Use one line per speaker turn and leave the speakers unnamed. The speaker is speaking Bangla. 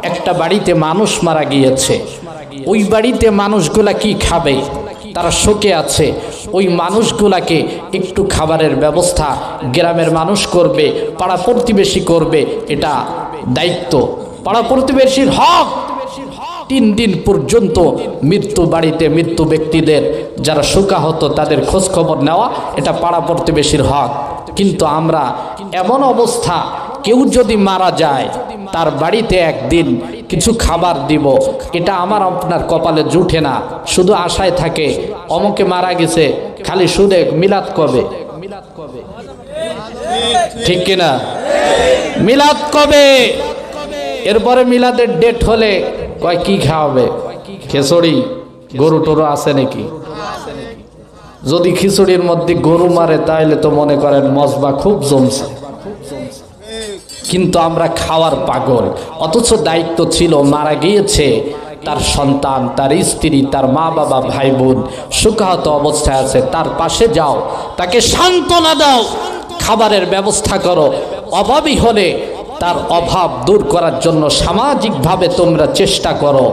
একটা বাড়িতে মানুষ মারা গিয়েছে, ওই বাড়িতে মানুষগুলা কি খাবে, তারা শোকে আছে। ওই মানুষগুলাকে একটু খাবারের ব্যবস্থা গ্রামের মানুষ করবে, পাড়া প্রতিবেশী করবে, এটা দায়িত্ব, পাড়া প্রতিবেশীর হক। 3 দিন পর্যন্ত মৃত্যু বাড়িতে মৃত্যু ব্যক্তিদের যারা শোকাহত তাদের খোঁজ খবর নেওয়া, এটা পাড়া প্রতিবেশীর হক। কিন্তু আমরা এমন অবস্থা, কেউ যদি মারা যায় তার বাড়িতে একদিন কিছু খাবার দিব, এটা আমার আপনার কপালে জুটে না, শুধু আশায় থাকে অমুকে মারা গেছে, খালি শুনে মিলাদ কবে, ঠিক কিনা, মিলাদ কবে, এরপরে মিলাদের ডেট হলে কয় কি খাওয়াবে, খিচুড়ি, গরু টরু আছে নাকি? যদি খিচুড়ির মধ্যে গরু মারে তাহলে তো মনে করেন মজবা খুব জমছে। কিন্তু আমরা খাওয়ার পাগল, অথচ দায়িত্ব ছিল, মারা গিয়েছে তার সন্তান, তার স্ত্রী, তার মা বাবা, ভাই বোন শোকাহত অবস্থায় আছে, তার পাশে যাও, তাকে সান্ত্বনা দাও, খাবারের ব্যবস্থা করো। অভাবী হলে তার অভাব দূর করার জন্য সামাজিকভাবে তোমরা চেষ্টা করো।